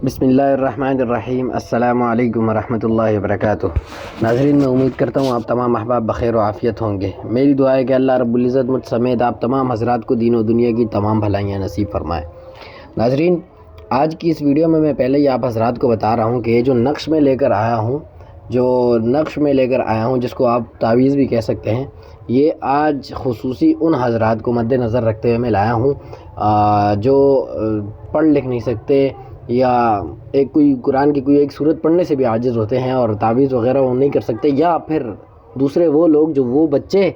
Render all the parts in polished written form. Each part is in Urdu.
بسم اللہ الرحمن الرحیم۔ السلام علیکم ورحمۃ اللہ وبرکاتہ۔ ناظرین، میں امید کرتا ہوں آپ تمام احباب بخیر و عافیت ہوں گے۔ میری دعا ہے کہ اللہ رب العزت مجھ سمیت آپ تمام حضرات کو دین و دنیا کی تمام بھلائیاں نصیب فرمائے۔ ناظرین، آج کی اس ویڈیو میں پہلے ہی آپ حضرات کو بتا رہا ہوں کہ یہ جو نقش میں لے کر آیا ہوں جس کو آپ تعویذ بھی کہہ سکتے ہیں، یہ آج خصوصی ان حضرات کو مد نظر رکھتے ہوئے میں لایا ہوں جو پڑھ لکھ نہیں سکتے یا کوئی قرآن کی کوئی ایک سورت پڑھنے سے بھی عاجز ہوتے ہیں اور تعویذ وغیرہ وہ نہیں کر سکتے، یا پھر دوسرے وہ لوگ وہ بچے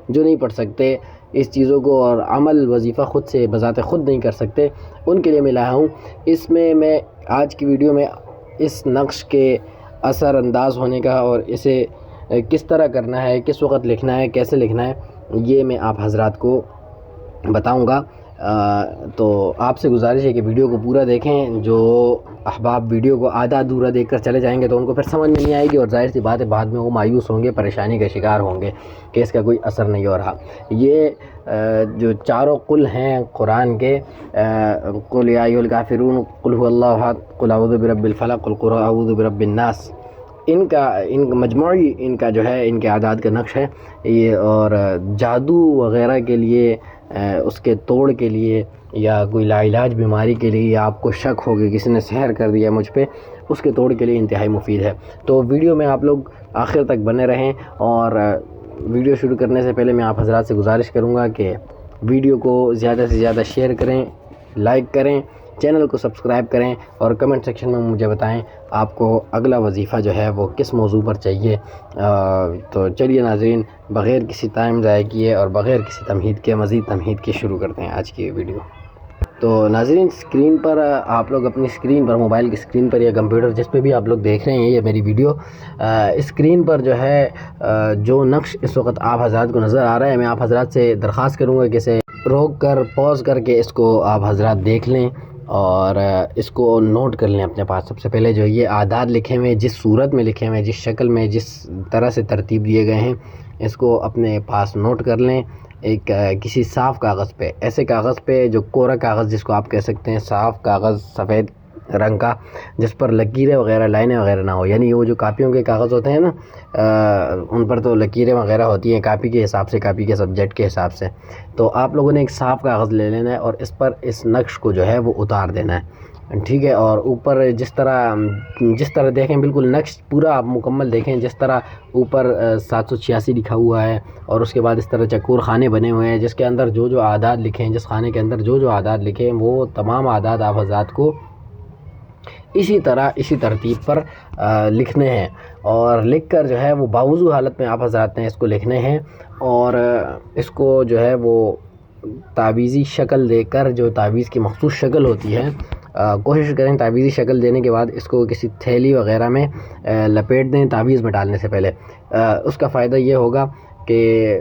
جو نہیں پڑھ سکتے اس چیزوں کو اور عمل وظیفہ خود سے بذات خود نہیں کر سکتے، ان کے لیے میں لایا ہوں۔ اس میں آج کی ویڈیو میں اس نقش کے اثر انداز ہونے کا اور اسے کس طرح کرنا ہے، کس وقت لکھنا ہے، کیسے لکھنا ہے، یہ میں آپ حضرات کو بتاؤں گا۔ تو آپ سے گزارش ہے کہ ویڈیو کو پورا دیکھیں۔ جو احباب ویڈیو کو آدھا ادھورا دیکھ کر چلے جائیں گے تو ان کو پھر سمجھ میں نہیں آئے گی اور ظاہر سی بات ہے بعد میں وہ مایوس ہوں گے، پریشانی کا شکار ہوں گے کہ اس کا کوئی اثر نہیں ہو رہا۔ یہ جو چاروں قل ہیں قرآن کے، قل یا ایھا الکافرون، قل ھو اللہ احد، قل اعوذ برب الفلق، قل اعوذ برب الناس، ان مجموعی ان کا جو ہے ان کے اعداد کا نقش ہے یہ۔ اور جادو وغیرہ کے لیے، اس کے توڑ کے لیے، یا کوئی لاعلاج بیماری کے لیے، یا آپ کو شک ہو کہ کسی نے سحر کر دیا مجھ پہ، اس کے توڑ کے لیے انتہائی مفید ہے۔ تو ویڈیو میں آپ لوگ آخر تک بنے رہیں، اور ویڈیو شروع کرنے سے پہلے میں آپ حضرات سے گزارش کروں گا کہ ویڈیو کو زیادہ سے زیادہ شیئر کریں، لائک کریں، چینل کو سبسکرائب کریں، اور کمنٹ سیکشن میں مجھے بتائیں آپ کو اگلا وظیفہ جو ہے وہ کس موضوع پر چاہیے۔ تو چلیے ناظرین، بغیر کسی ٹائم ضائع کیے اور بغیر کسی تمہید کے، مزید تمہید کے، شروع کرتے ہیں آج کی ویڈیو۔ تو ناظرین، اسکرین پر آپ لوگ اپنی اسکرین پر، موبائل کی اسکرین پر یا کمپیوٹر جس پہ بھی آپ لوگ دیکھ رہے ہیں یہ میری ویڈیو، اسکرین پر جو ہے جو نقش اس وقت آپ حضرات کو نظر آ رہا ہے، میں آپ حضرات سے درخواست کروں گا کہ اسے روک کر، پوز کر کے اس کو آپ حضرات دیکھ لیں اور اس کو نوٹ کر لیں اپنے پاس۔ سب سے پہلے جو یہ اعداد لکھے ہوئے، جس صورت میں لکھے ہوئے، جس شکل میں، جس طرح سے ترتیب دیے گئے ہیں، اس کو اپنے پاس نوٹ کر لیں ایک کسی صاف کاغذ پہ، ایسے کاغذ پہ جو کوڑا کاغذ جس کو آپ کہہ سکتے ہیں، صاف کاغذ سفید رنگ کا، جس پر لکیریں وغیرہ، لائنیں وغیرہ نہ ہو، یعنی وہ جو کاپیوں کے کاغذ ہوتے ہیں نا، ان پر تو لکیریں وغیرہ ہوتی ہیں کاپی کے حساب سے، کاپی کے سبجیکٹ کے حساب سے۔ تو آپ لوگوں نے ایک صاف کاغذ لے لینا ہے اور اس پر اس نقش کو جو ہے وہ اتار دینا ہے، ٹھیک ہے؟ اور اوپر جس طرح دیکھیں، بالکل نقش پورا آپ مکمل دیکھیں، جس طرح اوپر 786 لکھا ہوا ہے اور اس کے بعد اس طرح چکور خانے بنے ہوئے ہیں جس کے اندر جو اعداد لکھے ہیں، جس خانے کے اندر جو اعداد لکھے ہیں، وہ تمام اعداد آپ حضرات کو اسی طرح، اسی ترتیب پر لکھنے ہیں، اور لکھ کر جو ہے وہ باوضو حالت میں آپ حضرات نے اس کو لکھنے ہیں، اور اس کو جو ہے وہ تعویذی شکل دے کر، جو تعویذ کی مخصوص شکل ہوتی ہے، کوشش کریں تعویذی شکل دینے کے بعد اس کو کسی تھیلی وغیرہ میں لپیٹ دیں تعویذ میں ڈالنے سے پہلے۔ اس کا فائدہ یہ ہوگا کہ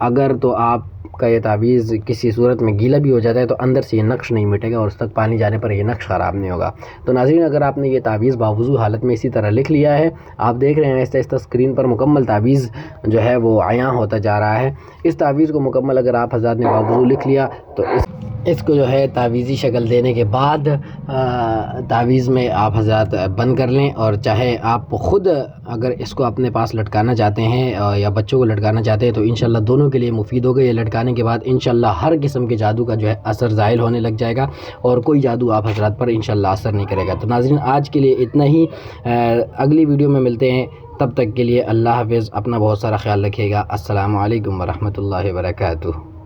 اگر تو آپ کا یہ تعویذ کسی صورت میں گیلا بھی ہو جاتا ہے تو اندر سے یہ نقش نہیں مٹے گا اور اس تک پانی جانے پر یہ نقش خراب نہیں ہوگا۔ تو ناظرین، اگر آپ نے یہ تعویذ باوضو حالت میں اسی طرح لکھ لیا ہے، آپ دیکھ رہے ہیں آہستہ آہستہ اسکرین پر مکمل تعویذ جو ہے وہ عیاں ہوتا جا رہا ہے۔ اس تعویذ کو مکمل اگر آپ حضرات نے باوضو لکھ لیا تو اس کو جو ہے تعویذی شکل دینے کے بعد تعویذ میں آپ حضرات بند کر لیں، اور چاہے آپ خود اگر اس کو اپنے پاس لٹکانا چاہتے ہیں یا بچوں کو لٹکانا چاہتے ہیں تو انشاءاللہ دونوں کے لیے مفید ہوگا۔ یہ لٹکانے کے بعد انشاءاللہ ہر قسم کے جادو کا جو ہے اثر زائل ہونے لگ جائے گا اور کوئی جادو آپ حضرات پر انشاءاللہ اثر نہیں کرے گا۔ تو ناظرین، آج کے لیے اتنا ہی، اگلی ویڈیو میں ملتے ہیں، تب تک کے لیے اللہ حافظ، اپنا بہت سارا خیال رکھیے گا۔ السلام علیکم ورحمۃ اللہ وبرکاتہ۔